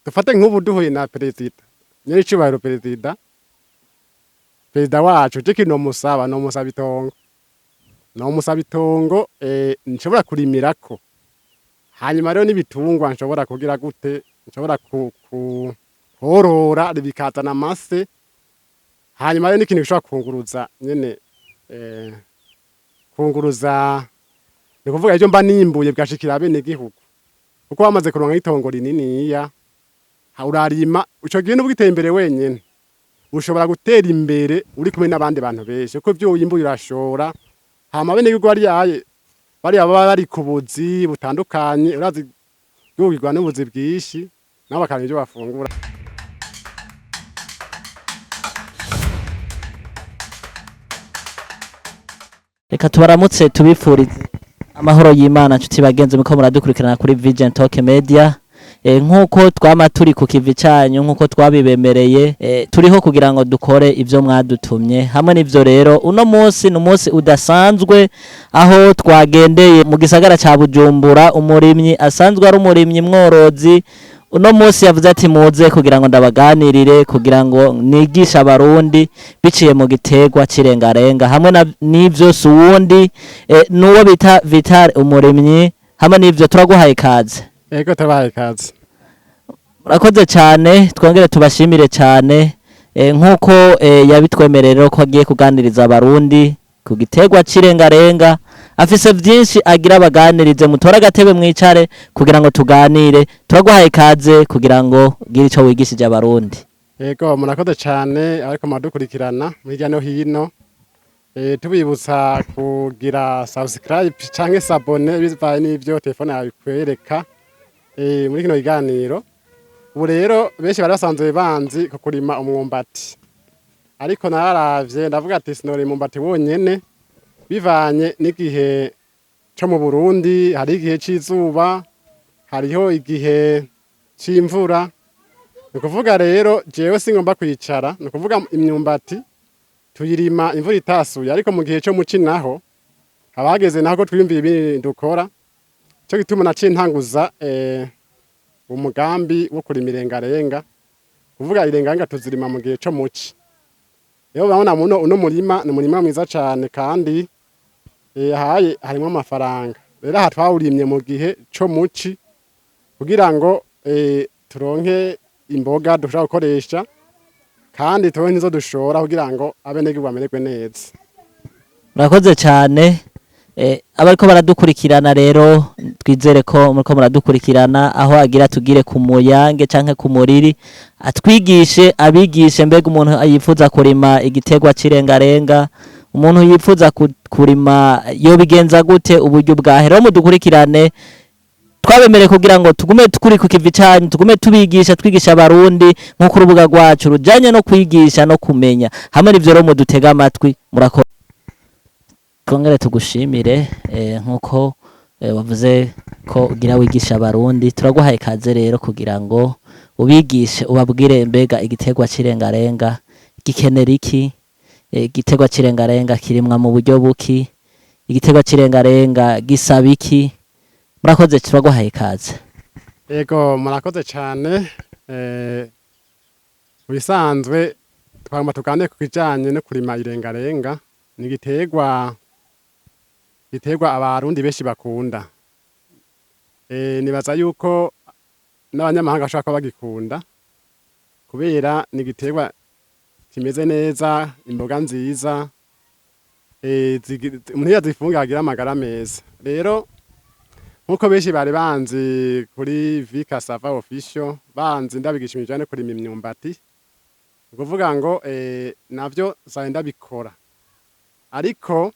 dufate nk'ubu duhuye na perezida nyene icubahiro perezida wacu je kino musaba no musaba itongo nshobora kurimirako hanyuma rero n'ibitungwa nshobora kugira gute nshobora korora bikazana amase hanyuma rero n'ikintu gishobora kunguruza nyene kunguruza ni kuvuga ivyo mba nimbuye bwashikira bene gihugu kuko bamaze kuronka itongo rininiya urarima ico gihe n'ubwo iteye imbere wenyene ushobora gutera imbere uri kumwe n'abandi bantu benshi kuko ivyo wimbuye urashora hama bene gihugu bari baba bari ku buzi butandukanye urazi yugirwa n'ubuzi bwishi nabo bakanya ivyo bafungura. Reka tubaramutse tubifurize amahoro y'Imana nshuti bagenzi muko muradukurikirana kuri Vision Talk Media. Nkuko twama turi ku kivi cyanyu nkuko twabibemereye turiho kugira ngo dukore ivyo mwadutumye hamwe n'ivyo rero uno munsi n'umunsi udasanzwe aho twagendeye mu gisagara ca Bujumbura umurimyi asanzwe ari umurimyi mworozi uno munsi yavuze ati muze kugira ngo ndabaganirire kugira ngo nigisha abarundi biciye mu gitegwa cirengarenga hamwe n'ivyo suwundi nuwo bita Vital umurimyi hamwe n'ivyo turaguhaye kaze. Ego tabaye kazi. Murakoze cyane twongere tubashimire cyane nkuko yabitwemerero ko agiye kuganiriza abarundi ku gitegwa cirengarenga afise byinshi agira abaganirize mutora agatebe mwicare kugira ngo tuganire turaguhaye kaze kugira ngo gire ico wigishije abarundi. Ego murakoze cyane ariko madukurikirana hirya no hino tubibutsa kugira subscribe canke s'abone bivaye n'ivyo telefone yawe ikwereka muri kino kiganiro. Ubu rero benshi barasanzwe banzi ko kurima umwumbati ariko nararavye ndavuga ati sinori umwumbati wonyene bivanye n'igihe cyo mu Burundi hari igihe c'izuba hariho igihe c'imvura nukuvuga rero jewe singomba kwicara nukuvuga imyumbati tuyirima imvura itasuye ariko mu gihe cyo muci naho abageze naho ko twiyumviye ibindi dukora cyo gituma naciye ntanguza umugambi wo kurima irengarenga kuvuga irengarenga tuzirima mu gihe cyo muci rero babona uno murima ni umurima mwiza cyane kandi haye harimo amafaranga rero aha twawurimye mu gihe cyo muci kugira ngo turonke imboga dushobora gukoresha kandi turonke nizo dushora kugira ngo abenegihugu bamererwe neza. Murakoze cyane abariko baradukurikirana rero twizere ko muriko muradukurikirana aho agira tugire ku muyange canke ku muriri atwigishe abigishe mbega umuntu yifuza kurima igitegwa cirengarenga umuntu yifuza kurima yo bigenza gute uburyo bwahera mudukurikirane twabemereye kugira ngo tugume tukuri ku kivi cyanyu tugume tubigisha twigisha abarundi nko ku rubuga rwacu rujanye no kwigisha no kumenya hamwe n'ivyo rero mudutega amatwi murakoze. Twongere tugushimire nkuko wavuze ko ugira wigisha abarundi turaguhaye kaze rero kugira ngo ubigishe ubabwire mbega igitegwa cirengarenga gikenera iki igitegwa cirengarenga kirimwa mu buryo buki igitegwa cirengarenga gisaba iki murakoze turaguhaye kaze. Ego murakoze cyane bisanzwe twagomba tuganire ku kijanye no kurima irengarenga ni gitegwa abarundi benshi bakunda nibaza yuko n'abanyamahanga bashaka ko bagikunda kubera ni gitegwa kimeze neza imboga nziza umuntu yazifunga agira amagara meza rero nkuko benshi bari banzi kuri Vika Sava Official banzi ndabigisha ibijanye kurima imyumbati ukuvuga ngo navyo zagenda bikora ariko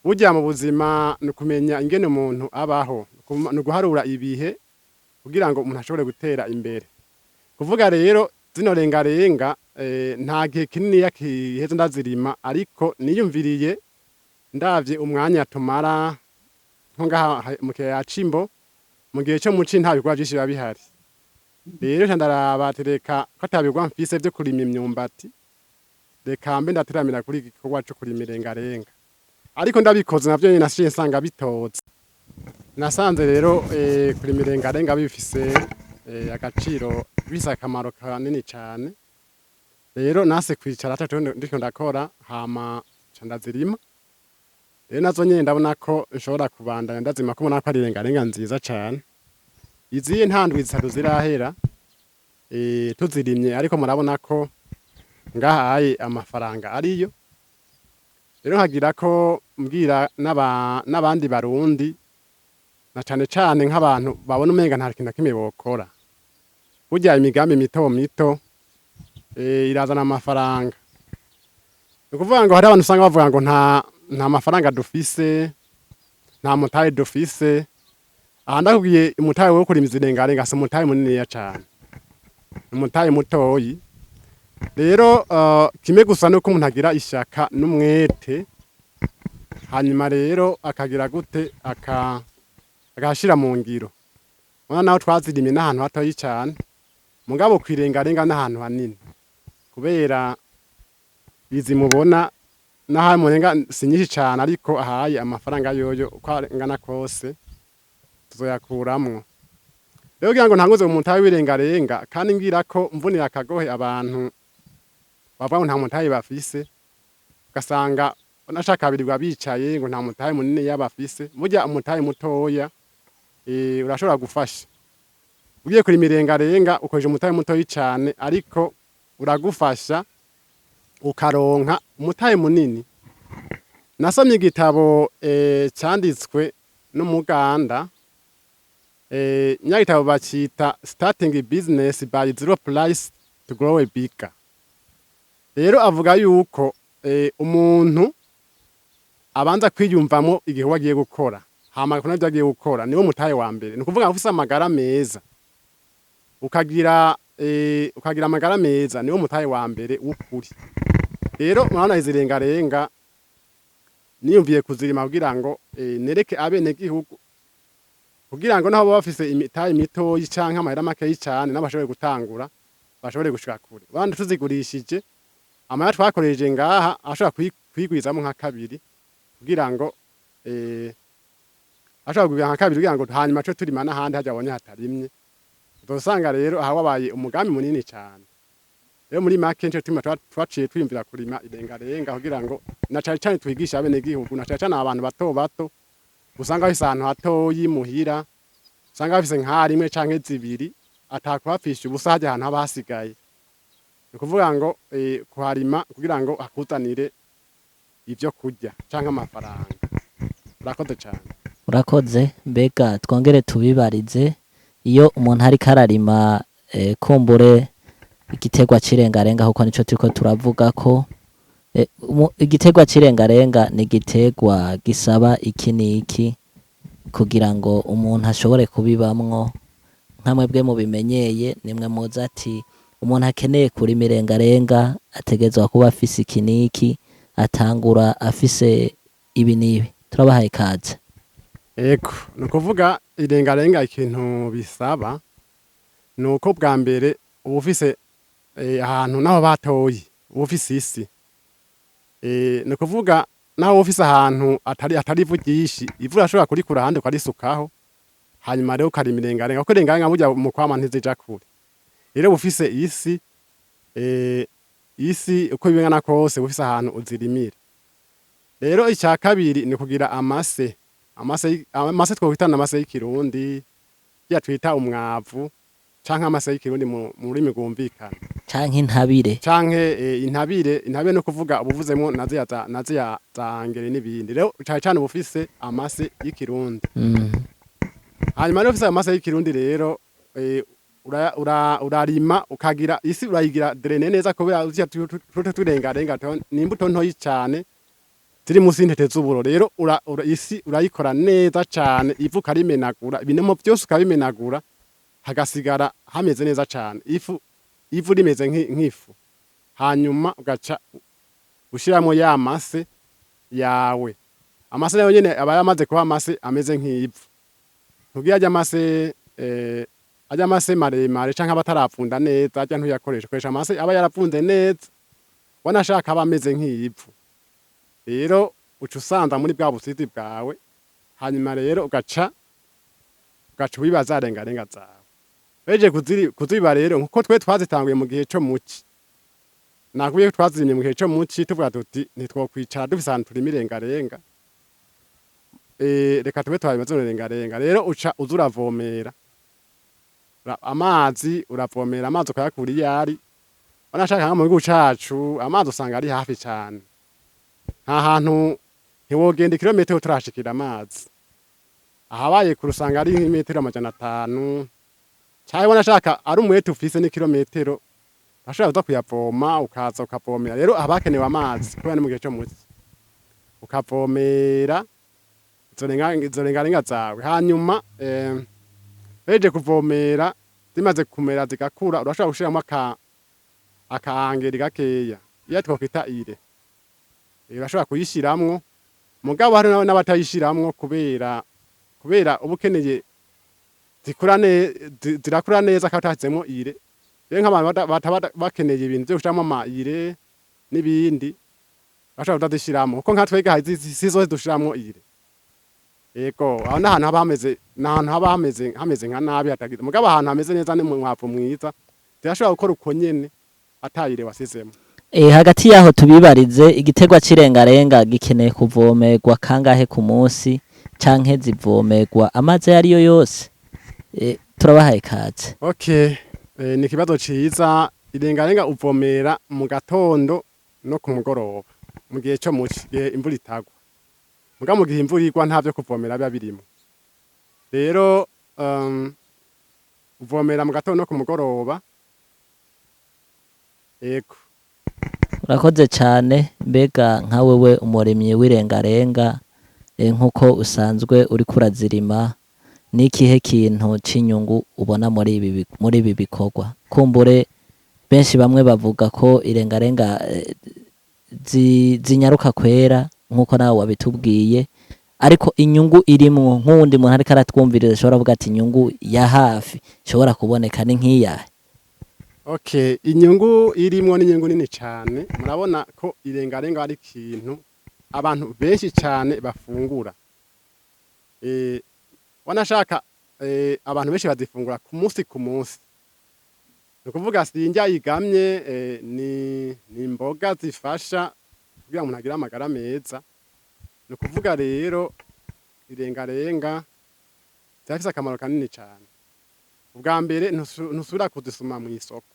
burya mu buzima nukumenya ingene umuntu abaho nuguharura ibihe kugira ngo umuntu ashobore gutera imbere kuvuga rero zino rengarenga nta gihe kinini yakiheze ndazirima ariko niyumviriye ndavye umwanya tumara nko ngaha mu kiyaya c'Imbo mu gihe cyo muci nta bikorwa byinshi biba bihari rero ndaraba tereka ko atabigwa mfise byo kurima imyumbati reka mbe ndateramira kuri igikorwa cyo kurima irengarenga ariko ndabikoze navyo nyine nasiye nsanga bitoze nasanze rero kurima irengarenga bifise agaciro bisa akamaro kanini cane. Rero nase kwicara ataco ndiko ndakora hama ca ndazirima. Rero nazo nyene ndabona ko nshobora kubandanya ndazima ko mbona ko ari irengarenga nziza cane. Iziye nta ndwi zitatu zirahera tuzirimye, ariko murabona ko ngahaye amafaranga ariyo. Rero nkagira ko mbwira n'abandi barundi, na cane cane nk'abantu babona umenga nta kintu na kimwe bokora. Burya imigambi mito mito irazana amafaranga. Ni ukuvuga ngo hari abantu usanga bavuga ngo nta mafaranga dufise, nta mutahe dufise. Aha ndakubwiye umutahe wo kurimiza irengarenga si umutahe muniniya cane, umutahe mutoyi. Rero kimwe gusa nuko umuntu agira ishaka n'umwete, hanyuma rero akagira gute agashira mu ngiro. Urabona naho twazirimye n'ahantu hatoyi cane, mugabo kwirengarenga n'ahantu hanini, kubera izi mubona n'aho murenga si nyinshi cane, ariko ahaye amafaranga yoyo uko angana kose tuzoyakuramwo. Rero kugira ngo ntanguze mu mutahe w'irengarenga, kandi ngira ko mvunira akagohe abantu bavuga ngo nta mutahe bafise, ugasanga nashaka birirwa bicaye ngo nta mutahe munini bafise. Burya umutahe mutoya urashobora gufasha. Ugiye kurima irengarenga ukoresha umutahe mutoyi cane, ariko uragufasha ukaronka umutahe munini. Nasomye igitabo canditswe n'umuganda, nyagitabo bacita Starting Business by Zero Price to Grow a Bigger. Rero avuga yuko umuntu abanza kwiyumvamo igikorwa agiye gukora, hama akabona ivyo agiye gukora, niwo mutahe wa mbere. Ni ukuvuga ngo ufise amagara meza, ukagira amagara meza, niwo mutahe wa mbere w'ukuri. Rero murabona izi rengarenga niyumviye kuzirima kugira ngo nereke abenegihugu, kugira ngo naho baba bafise imitahe mitoyi canke amahera makeyi cane, n'abashobore gutangura bashobore gushika kure. Abandi tuzigurishije amahera twakoresheje ngaha ashobora kwigwizamo nka kabiri, kugira ngo ashobora kugwira nka kabiri kugira ngo hanyuma co turima n'ahandi harya abonye hatarimye. Uzosanga rero aha wabaye umugambi munini cane. Rero muri make nico gituma twaciye twiyumvira kurima irengarenga, kugira ngo na cane cane twigisha abenegihugu, na cane cane abantu bato bato usanga bafise ahantu hatoyi muhira, usanga bafise nka rimwe canke zibiri, atakuhapfisha ubusa harya ahantu haba hasigaye. Ni ukuvuga ngo kuharima kugira ngo hakuzanire ivyo kurya canke amafaranga. Urakoze cane. Urakoze. Mbega twongere tubibarize, iyo umuntu ariko ararima kumbure igiterwa c'irengarenga, kuko nico turiko turavuga ko igiterwa c'irengarenga ni igiterwa gisaba iki n'iki kugira ngo umuntu ashobore kubibamwo. Nka mwebwe mubimenyeye, nimwe muzi ati umuntu akeneye kurima irengarenga ategerezwa kuba afise iki n'iki, atangura afise ibi n'ibi. Turabahaye ikaze. Ego, ni ukuvuga irengarenga ikintu bisaba nuko bwa mbere uba ufise ahantu naho batoyi, uba ufise isi. Ni ukuvuga naho uba ufise ahantu atari ivu ryinshi, ivu urashobora kurikura ahandi ukarisukaho, hanyuma rero ukarima irengarenga, kuko irengarenga burya mu kwama ntizija kure. Rero uba ufise isi uko bingana kose uba ufise ahantu uzirimira. Rero ica kabiri ni kugira amase twokwitana amase y'ikirundi, ya twita umwavu, canke amase y'ikirundi mu rurimi rwumvikana, canke intabire, canke intabire no kuvuga ubuvuzemo naziya za ngere n'ibindi. Rero cane cane uba ufise amase y'ikirundi. Hanyuma rero ufise amase y'ikirundi rero urarima, ukagira isi urayigira drene neza, kubera uzya turengarenga n'imbuto ntoyi cane ziri musi y'intete z'uburo. Rero isi urayikora neza cane, ivu ukarimenagura, ibinemo vyose ukabimenagura, hagasigara hameze neza cane, ivu rimeze nk'ifu. Hanyuma ugaca ushiramwo ya mase yawe. Amase nayo nyene aba yamaze kuba amase ameze nk'ivu. Kugira ajya amase maremare canke abatarapfunda neza, ajya ntuyakoresha, koresha amase aba yarapfunze neza, wanashaka aba ameze nk'ivu. Rero uca usanza muri bwa busizi bwawe, hanyuma rero ugaca wibaza rengarenga zawe. beje kuziba rero nkuko twe twazitanguye mu gihe cyo muci nakubiye twazirimye mu gihe cyo muci tuvuga tuti ntitwokwicara dufise ahantu turima irengarenga reka tube twabimaze irengarenga rero uca uzuravomera amazi uravomera amazi ukayakura iyo ari wanashaka nko mu gihugu cacu amazi usanga ari hafi cyane nta hantu ntiwogenda kilometero turashikira amazi ahabaye kurusanga ari nk'imetero 500 cyane wanashaka ari umwete ufise ni kilometero bashobora kuza kuyavoma ukaza ukavomera rero abakenewe amazi kubera ni mu gihe cyo muci ukavomera izo rengarenga zawe hanyuma beje kuvomera zimaze kumera zigakura urashobora gushiramo akahangeri gakeya iyo twokwita ire urashobora kuyishiramwo mugabo hari n'abatayishiramwo kubera ubukeneye zirakura neza katazemo ire rero nk'abantu bakeneye ibintu byo gushiramo amayire n'ibindi bashobora kutazishiramo kuko nka twega sizo dushiramo ire yego aho n'ahantu haba hameze nka nabi hatagize mugabo ahantu hameze neza ni mu mwavu mwiza zirashobora gukora uko nyene atayire wasizemo hagati yaho tubibarize igitegwa cirengarenga gikeneye kuvomerwa kangahe ku munsi canke zivomerwa amazi ariyo yose turabahaye kaze okay ni kibazo ciza irengarenga uvomera mu gatondo no ku mugoroba mu gihe cyo muci imvura itagwa muga mu gihe imvura igwa ntavyo kuvomera biba birimo rero uvomera mu gatondo no ku mugoroba yego urakoze cyane mbega nka wewe umuremyi w'irengarenga nkuko usanzwe uri kurazirima n'ikihe kintu c'inyungu ubona muri ibi bikorwa kumbure benshi bamwe bavuga ko irengarenga zinyaruka kwera nkuko nawe wabitubwiye ariko inyungu irimwo nk'uwundi muntu ariko aratwumviriza ashobora kuvuga ati inyungu ya hafi ishobora kuboneka ni nk'iyahe okay inyungu irimwo n'inyungu nini cyane murabona ko irengarenga ari ikintu abantu benshi cyane bafungura wanashaka abantu benshi bazifungura ku munsi nukuvuga sinjya yigamye ni imboga zifasha kugira umuntu agire amagara meza nukuvuga rero irengarenga zafise akamaro kanini cyane ubwa mbere ntusubira kuzisuma mu isoko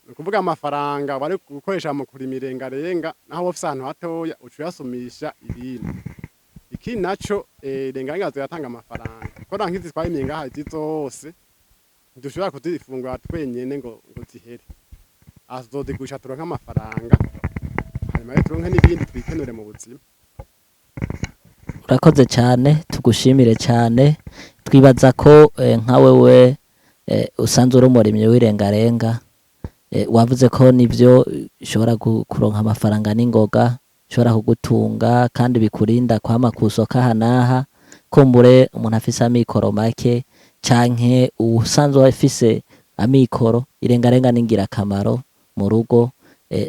nukuvuga amafaranga bari gukoresha mu kurima irengarenga naho wofise ahantu hatoya uca uyasumisha ibintu iki naco irengarenga ziratanga amafaranga kora nk'izi twayimye ngaha izi zose ntidushobora kuzifungura twenyene ngo zihere azozigurisha turonke amafaranga hanyuma rero turonke n'ibindi twikenure mu buzima urakoze cyane tugushimire cyane twibaza ko nka wewe usanzwe uri umuremyi w'irengarenga wavuze ko nivyo ushobora kuronka amafaranga n'ingoga ushobora kugutunga kandi bikurinda kwama kusoka hanaha kumbure umuntu afise amikoro make canke usanzwe afise amikoro irengarenga ningira akamaro mu rugo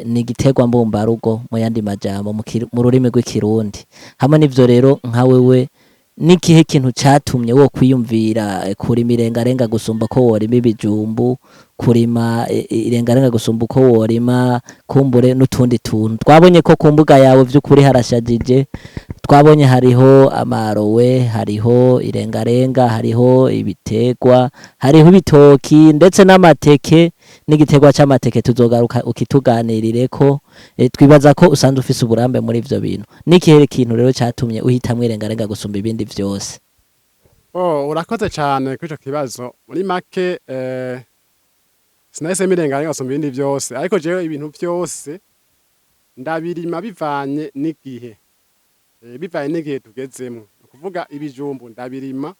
ni igiterwa mbumbarugo mu yandi majambo mu rurimi rw'ikirundi hamwe n'ivyo rero nka wewe n'ikihe kintu catumye wo kwiyumvira kurima irengarenga gusumba ko worima ibijumbu kurima irengarenga gusumba uko worima kumbure n'utundi tuntu twabonye ko ku mbuga yawe vy'ukuri harashajije twabonye hariho amarowe hariho irengarenga hariho ibitegwa hariho ibitoki ndetse n'amateke n'igiterwa c'amateke tuzogaruka ukituganirireko twibaza ko usanzwe ufise uburambe muri ivyo bintu n'ikihe kintu rero catumye uhitamwo irengarenga gusumba ibindi vyose urakoze cyane kuri ico kibazo muri make sinahise irengarenga gusumba ibindi vyose ariko jewe ibintu vyose ndabirima bivanye n'igihe bivanye n'igihe tugezemo ukuvuga ibijumbu ndabirima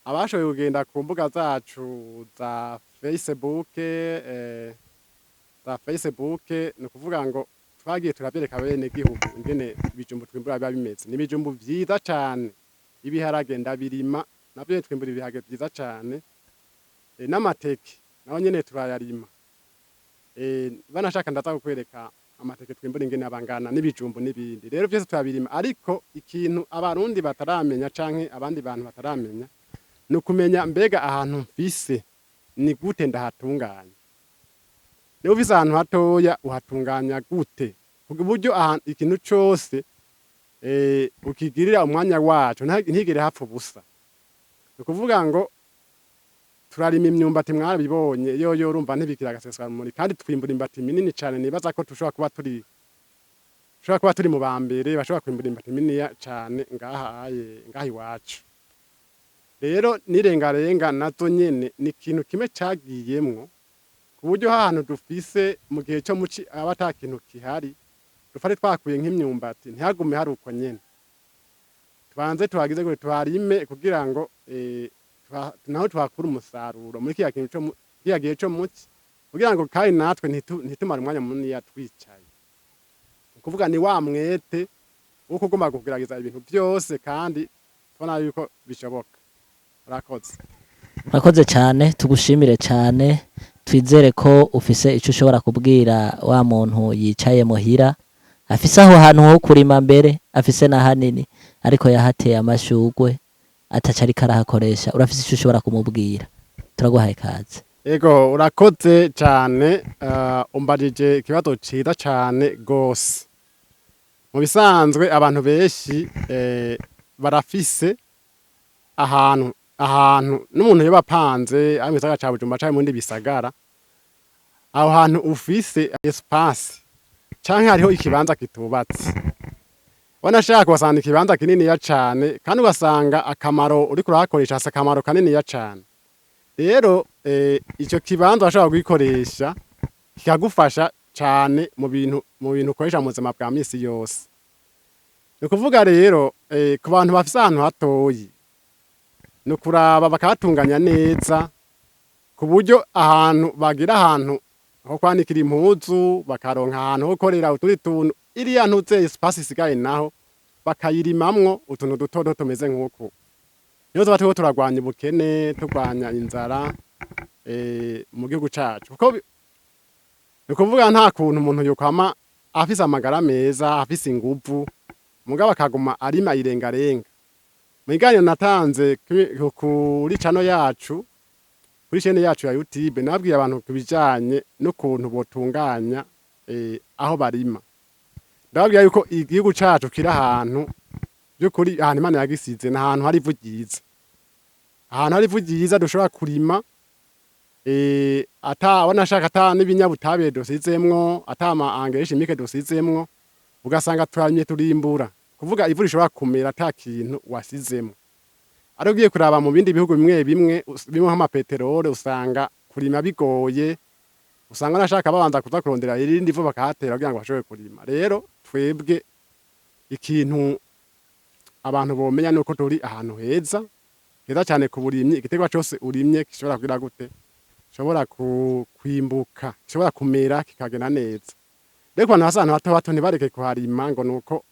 abashoboye kugenda ku mbuga zacu za Facebook ni ukuvuga ngo twagiye turabereka bene gihugu ingene ibijumbu twimbura biba bimeze ni ibijumbu vyiza cane ibiharage ndabirima navyo twimbura ibiharage vyiza cane n'amateke naho nyene turayarima banashaka ndaza kukwereka amateke twimbura ingene abangana n'ibijumbu n'ibindi rero vyose turabirima ariko ikintu abarundi bataramenya canke abandi bantu bataramenya ni ukumenya mbega ahantu mfise ni gute ndahatunganya. Niba ufise ahantu hatoya uhatunganya gute ku buryo ikintu cose ukigirira umwanya waco ntigire hapfa ubusa. Ni ukuvuga ngo turarima imyumbati mwarabibonye yoyo urumva ntibikira agaseswarumuri kandi twimbura imbati minini cane nibaza ko dushobora kuba turi mu bambere bashobora kwimbura imbati mininiya cane ngaha iwacu. Rero n'irengarenga nazo nyene ni ikintu kimwe cagiyemwo ku buryo ahantu dufise mu gihe co muci aba ata kintu kihari dufate twakuye nk'imyumbati ntihagume hari uko nyene, tubanze tuhagize ngo tuharime kugira ngo naho tuhakura umusaruro muri kiya gihe co muci kugira ngo kandi natwe ntitumare umwanya muniniya twicaye. Ni ukuvuga ni wa mwete wo kugomba kugerageza ibintu vyose kandi tubona yuko bishoboka. Murakoze cyane, tugushimire cyane, twizere ko ufise ico ushobora kubwira wa muntu yicaye muhira afise aho hantu ho kurima mbere afise na hanini ariko yahateye amashugwe ataca ariko arahakoresha, urafise ico ushobora kumubwira? Turaguhaye kaze. Ego urakoze cyane, umbajije ikibazo ciza cane gose. Mu bisanzwe abantu benshi barafise ahantu n'umuntu yoba apanze ari mu gisagara ca Bujumbura canke mu bindi bisagara, aho hantu ufise espace canke hariho ikibanza kitubatse, wanashaka kuhasanga ikibanza kininiya cane kandi ugasanga akamaro uriko urahakoresha hasi akamaro kaniniya cane. Rero ico kibanza urashobora kugikoresha kikagufasha cane mu bintu ukoresha mu buzima bwa misi yose. Ni ukuvuga rero ku bantu bafise ahantu hatoyi ni ukuraba bakahatunganya neza ku buryo ahantu bagira ahantu ho kwanikira impuzu, bakaronka ahantu ho gukorera utundi tuntu, iriya ntuze espace isigaye naho bakayirimamwo utuntu duto tumeze nk'uku. Niho tuba turiko turagwanya ubukene, turwanya inzara mu gihugu cacu. Kuko ni ukuvuga nta kuntu umuntu yokwama afise amagara meza, afise inguvu, mugabo akaguma arima irengarenga. Mu biganiro natanze kuri channel yacu, kuri chaîne yacu ya YouTube, nabwiye abantu kubijanye n'ukuntu botunganya aho barima. Ndababwira yuko igihugu cacu kiri ahantu by'ukuri, ahantu Imana yagisize na ahantu hari ivu ryiza. Ahantu hari ivu ryiza dushobora kurima wanashaka ata n'ibinyabutabire dusizemwo, ata ama engrais chimique dusizemwo, ugasanga turamye turimbura. Kuvuga ivu rishobora kumera ata kintu wasizemwo. Ari ugiye kuraba mu bindi bihugu bimwe nk'amapeterole usanga kurima bigoye, usanga nashaka babanza kuza kurondera irindi vu bakahatera kugira ngo bashobore kurima. Rero twebwe ikintu abantu bomenya nuko turi ahantu heza cyane ku burimyi. Igiterwa cose urimye gishobora kugira gute, gishobora kwimbuka, gishobora kumera kikagenda neza. Rero ku bantu basa ahantu hato ntibareke kuharima ngo nuko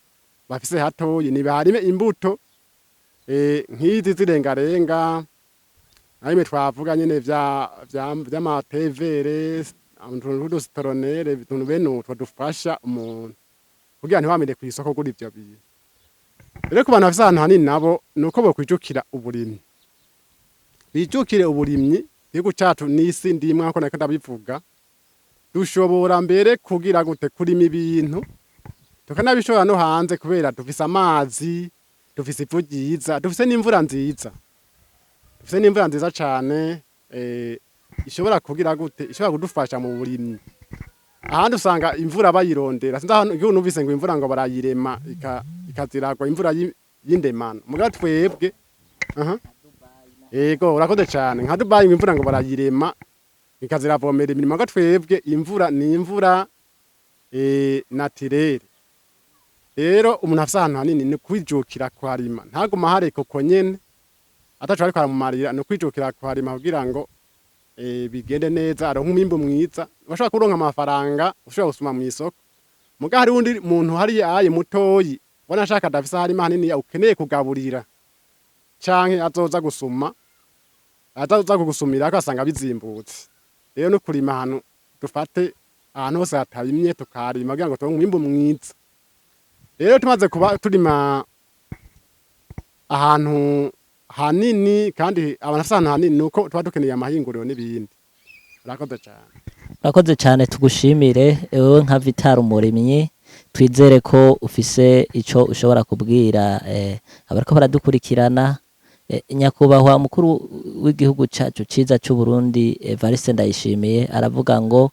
bafise hatoyi, nibaharime imbuto nk'izi zirengarenga, narimwe twavuga nyene vy'amatevere, udusitronere, utuntu bene utwo dufasha umuntu kugira ntiwamire kw'isoko gura ivyo bintu. Rero ku bantu bafise ahantu hanini nabo nuko bokwijukira uburimyi, bijukire uburimyi. Igihugu cacu n'isi ndimwe nkuko nariko ndabivuga, dushobora mbere kugira gute kurima ibintu tukanabishora no hanze kubera dufise amazi, dufise ivu ryiza, dufise n'imvura nziza. Dufise n'imvura nziza cane ishobora kugira gute, ishobora kudufasha mu burimyi. Ahandi usanga imvura bayirondera, sinzi ahantu igihugu numvise ngo imvura ngo barayirema ikaziragwa, imvura y'indemano. Mugabo twebwe ego urakoze cane, nka Dubai imvura ngo barayirema ikaziravomera imirimo. Mugabo twebwe imvura ni imvura naturelle. Rero umuntu afise ahantu hanini ni kwijukira kuharima, ntaguma hareka uko nyene ataco ariko aramumarira. Ni kwijukira kuharima kugira ngo bigende neza, aronke umwimbu mwiza, bashobora kuronka amafaranga ushobora gusuma mw'isoko. Mugabo hari undi muntu hariya mutoyi wanashaka adafise harima hanini ukeneye kugaburira canke azoza kugusumira akasanga bizimbutse. Rero no kurima ahantu, dufate ahantu hose hatarimye tukarima kugira ngo turonke umwimbu mwiza. Rero tumaze kuba turima ahantu hanini kandi abantu bafise ahantu hanini nuko tuba dukeneye amahinguriro n'ibindi. Urakoze cane. urakoze cyane tugushimire wowe nka Vital Umurimyi twizere ko ufise ico ushobora kubwira abariko baradukurikirana nyakubahwa mukuru w'igihugu cacu ciza c'u Burundi Evariste Ndayishimiye aravuga ngo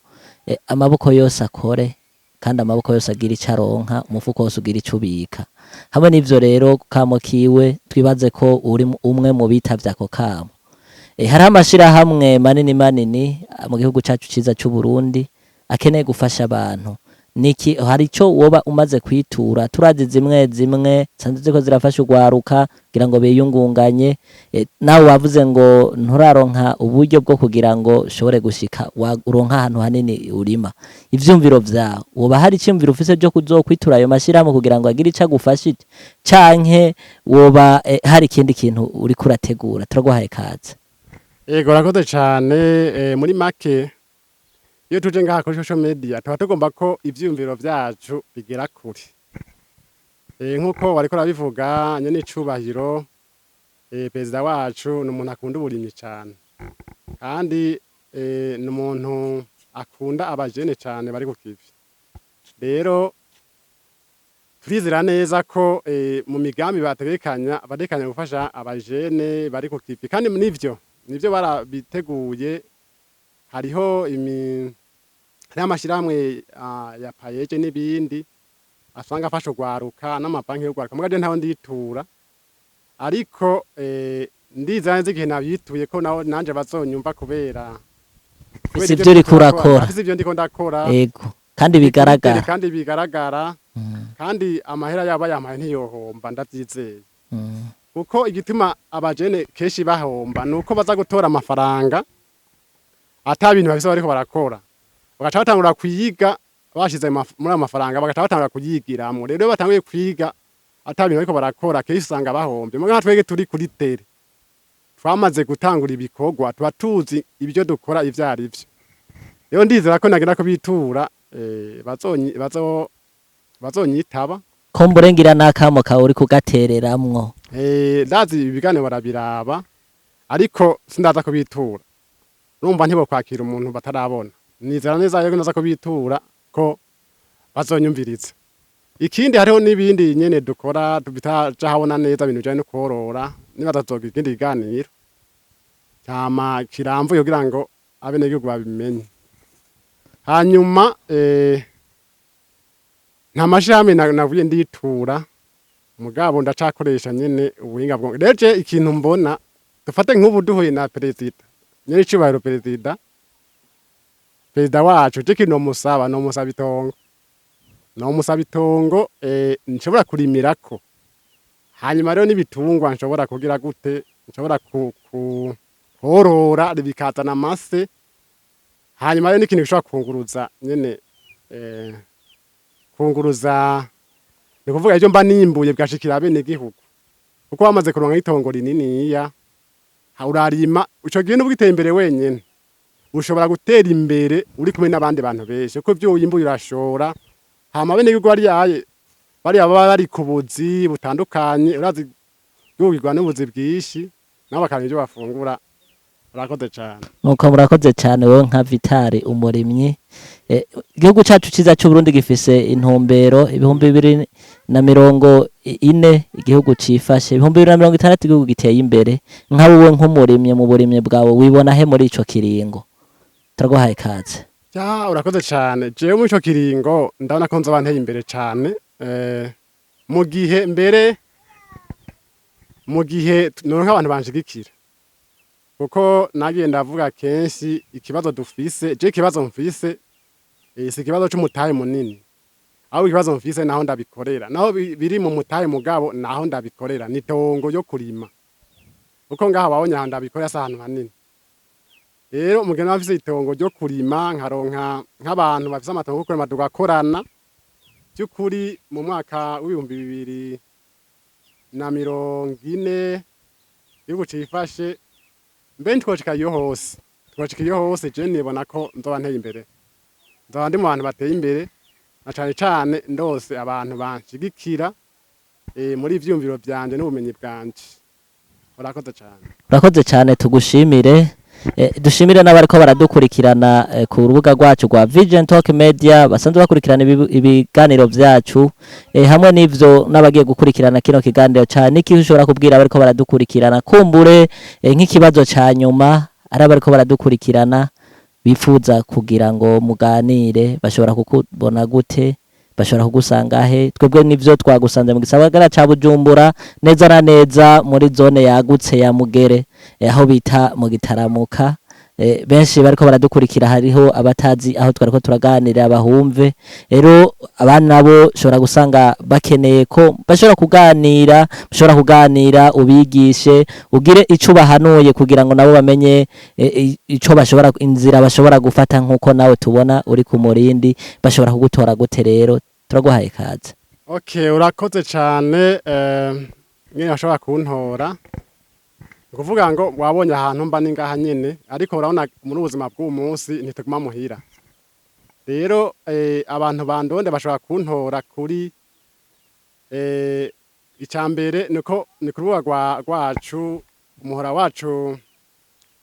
amaboko yose akore kandi amaboko yose agira ico aronka umufuko wose ugira ico ubika hamwe n'ivyo rero kamo kiwe twibaze ko uri umwe mu bitavye ako kamo hari amashirahamwe manini manini mu gihugu cacu ciza c'u Burundi akeneye gufasha abantu niki hari ico woba umaze kwitura turazi zimwe zimwe sanze ziko zirafasha ugwaruka kugira ngo biyungunganye nawe wavuze ngo nturaronka uburyo bwo kugira ngo shobore gushika uronka ahantu hanini urima ivyumviro vyawe woba hari icyumviro ufise byo kuzokwitura ayo mashirahamwe kugira ngo agire ico agufashije canke woba hari ikindi kintu uri kurategura turaguhaye kaze. Ego urakoze cane muri make iyo tuje ngaha kuri social media tuba tugomba ko ivyumviro vyacu bigera kure nkuko wariko urabivuga nyene icubahiro perezida wacu ni umuntu akunda uburimyi cane kandi ni umuntu akunda abajene cane bari ku kivi rero turizera neza ko mu migambi bategekanya gufasha abajene bari ku kivi kandi nivyo barabiteguye hariho amashirahamwe ya payeje n'ibindi asanga afasha ugwaruka n'amabanki y'ugwaruka mugaje ntaho nditura ariko ndizana nzi igihe nabituye ko nanje bazonyumva kubera ivyo uriko urakora ivyo ndiko ndakora yego kandi bigaragara kandi amahera yaba yamaye ntiyohomba ndavyizeye kuko igituma abajene keshi bahomba nuko baza gutora amafaranga ata bintu bafise bariko barakora bagaca batangura kwiga bashize muri amafaranga bagaca batangura kuyigiramwo rero batanguye kwiga ata bintu bariko barakora keshi usanga bahombe muga twege turi kuri tere twamaze gutangura ibikorwa tuba tuzi ibyo dukora ivyo ari vyo rero ndizera ko nagenda ko bitura bazonyitaba ko mburengira n'akamo kawe uri kugatereramwo ndazi ibiganiro barabiraba ariko sindaza ko bitura urumva ntibo kwakira umuntu batarabona nizera neza yuko naza ko bitura ko bazonyumviriza ikindi hariho n'ibindi nyene dukora tubitaja habona neza ibintu bijanye no korora niba tazoga ikindi kiganiro cyama kiramvuye kugira ngo abene gihugu babimenye hanyuma nta mashami navuye nditura mugabo ndacakoresha nyene ubuhinga bwo reje ikintu mbona dufate nk'ubu duhuye na perezida nyene icubahiro perezida wacu je kino musaba musaba itongo nshobora kurimirako hanyuma rero n'ibitungwa nshobora kugira gute nshobora korora bikazana amase hanyuma rero n'ikintu gishobora kunguruza nyene ni kuvuga ivyo mba nimbuye bwashikira bene gihugu kuko bamaze kuronka itongo rininiya urarima ico gihe n'ubwiteye imbere wenyene ushobora gutera imbere uri kumwe n'abandi bantu benshi kuko ivyo uyimbuye urashora hama bene gihugu bariya baba bari ku buzi butandukanye urazi yugirwa n'ubuzi bwinshi nabo bakamenya ivyo bafungura. Urakoze cyane nuko murakoze cyane wowe nka Vital Umurimyi igihugu cacu ciza c'u Burundi gifise intumbero 2040 igihugu cifashe 2060 igihugu giteye imbere nka wowe nk'umurimyi mu burimyi bwawe wibona he muri ico kiringo turaguhaye kaze. Urakoze cyane jewe mu ico kiringo ndabona ko nzoba nteye imbere cyane mu gihe noronka abantu banshigikira kuko nagiye ndavuga kenshi ikibazo dufise je ikibazo mfise si ikibazo c'umutahe munini aho ikibazo mfise naho ndabikorera naho biri mu mutahe mugabo naho ndabikorera ni tongo yo kurima kuko ngaho babonye aho ndabikorera sa ahantu hanini rero umugeni bafise itongo ryo kurima nkaronka nk'abantu bafise amatongo yo kurima tugakorana by'ukuri mu mwaka w'2040 igihugu cifashe mbe twashika iyo hose je nibona ko nzoba nteye imbere nzoba ndi mu bantu bateye imbere na cane cane ndose abantu banshigikira muri ivyumviro vyanje n'ubumenyi bwanje urakoze cyane. urakoze cyane tugushimire. Dushimire n'abariko baradukurikirana ku rubuga rwacu rwa Vision Talk Media basanzwe bakurikirana ibiganiro vyacu hamwe n'ivyo n'abagiye gukurikirana kino kiganiro cyane iki ushobora kubwira abariko baradukurikirana kumbure nk'ikibazo ca nyuma ari abariko baradukurikirana bifuza kugira ngo muganire bashobora kukubona gute bashobora kugusanga he twebwe nivyo twagusanze mu gisagara ca Bujumbura neza na neza muri zone yagutse ya Mugere aho bita mu Gitaramuka benshi bariko baradukurikira hariho abatazi aho twariko turaganira bahumve rero abana nabo shobora gusanga bakeneye ko bashobora kuganira ubigishe ugire ico bahanuye kugira ngo nabo bamenye ico bashobora inzira bashobora gufata nkuko nawe tubona uri ku murindi bashobora kugutora gute rero turaguhaye kaze. Okay, urakoze cyane nyine bashobora kuntora kuvuga ngo wabonye ahantu mba ningaha nyene ariko urabona muri ubuzima bw'umunsi ntituguma muhira rero abantu bandonde bashobora kuntora kuri icambere niko ni kurubuga rwacu umuhora wacu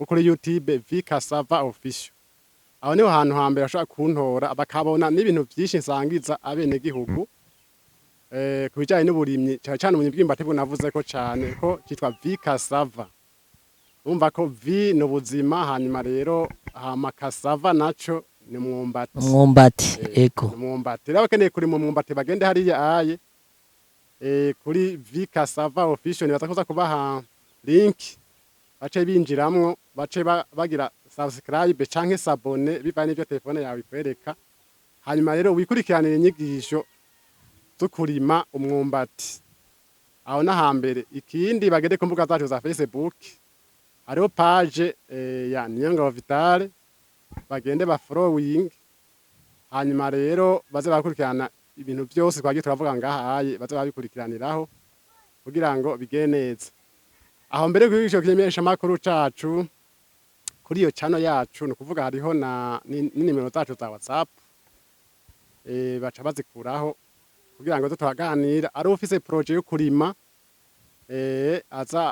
kuri YouTube Vikasava Official aho niho hantu hambere bashobora kuntora bakabona n'ibintu byinshi nsangiza abene gihugu kubijanye n'uburimyi cyane uburimyi bw'imbati bunavuze ko cyane ko cyitwa Vikasava umva ko vi n'ubuzima hanyuma rero Kasava naco ni umwumbati ego umwumbati rero bakeneye kuri mu mwumbati bagende hariya aye kuri Vikasava Official ni batakoza kubaha link bace binjiramwo bace bagira subscribe canke s'abone bivanye n'ivyo telefone yawe ikwereka hanyuma rero wikurikiranira inyigisho zo kurima umwumbati aho nahambere ikindi bagende ku mbuga zacu za Facebook hariho page ya Niyongabo Vitale bagende ba following hanyuma rero baze bakurikirana ibintu byose twagiye turavuga ngahaye baze babikurikiraniraho kugira ngo bigeneze aho mbere kwigisho kimenyesha makuru cacu kuri iyo channel yacu no kuvuga hariho na nimero zacu za WhatsApp baca bazikuraho kugira ngo tutaganira ari ufise projet yo kurima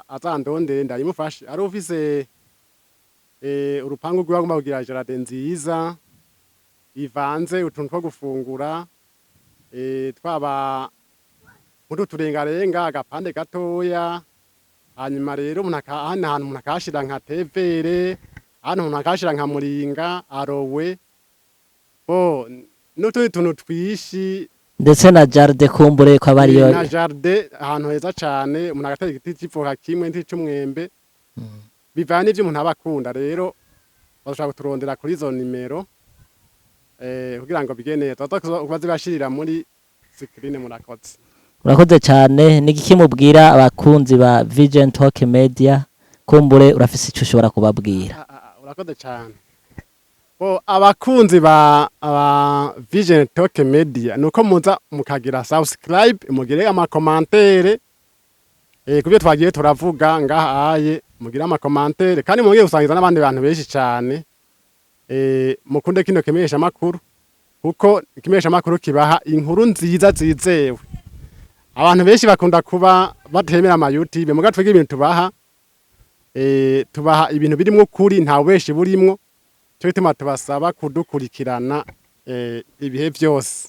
azandondere ndayimufashe ari ufise urupangu rwagomba kugira jardin nziza ivanze utuntu two gufungura twaba mutu turengarenga agapande gatoya hanyuma rero ahantu umuntu akashira nka tevere ahantu umuntu akashira nka muringa arowe n'utundi tuntu twishi ndetse na jarde kumbure ko abariyo na jarde ahantu heza cyane umuntu agatera igiti cy'ivoka kimwe n'icumwembe bivanye n'ivyo umuntu abakunda rero bashaka kuturondera kuri izo nimero kugira ngo bigene tubaze bashirira muri screen murakoze. Urakoze cyane nigiki mubwira abakunzi ba Vision Talk Media kumbure urafise ico ushobora kubabwira. Urakoze cyane abakunzi ba Vision Talk Media nuko muza mukagira subscribe mugire amakomantere kubyo twagiye turavuga ngahaye mugira amakomantere kandi mugiye gusangiza n'abandi bantu benshi cyane mukunde kino kimenyesha makuru kuko kimenyesha makuru kibaha inkuru nziza zizewe abantu benshi bakunda kuba batemera ama YouTube muga twige ibintu tubaha ibintu birimwo kuri nta weshi burimwo cyo bituma tubasaba kudukurikirana ibihe byose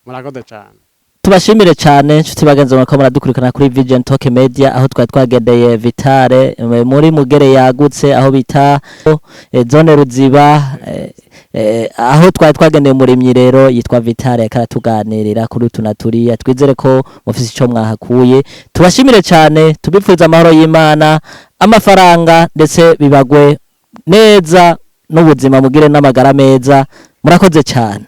murakoze cyane. Tubashimire cyane nshuti bagenzi mwako muradukurikirana kuri Vision Talk Media aho twagendeye Vitale muri Mugere yagutse aho bita zone Ruziba aho twagendeye umurimyi rero yitwa Vitale karatuganirira kuri tunaturiya twizere ko mufise ico mwahakuye tubashimire cyane tubipfuza amahoro y'Imana amafaranga ndetse bibagwe neza n'ubuzima mugire n'amagara meza murakoze cyane.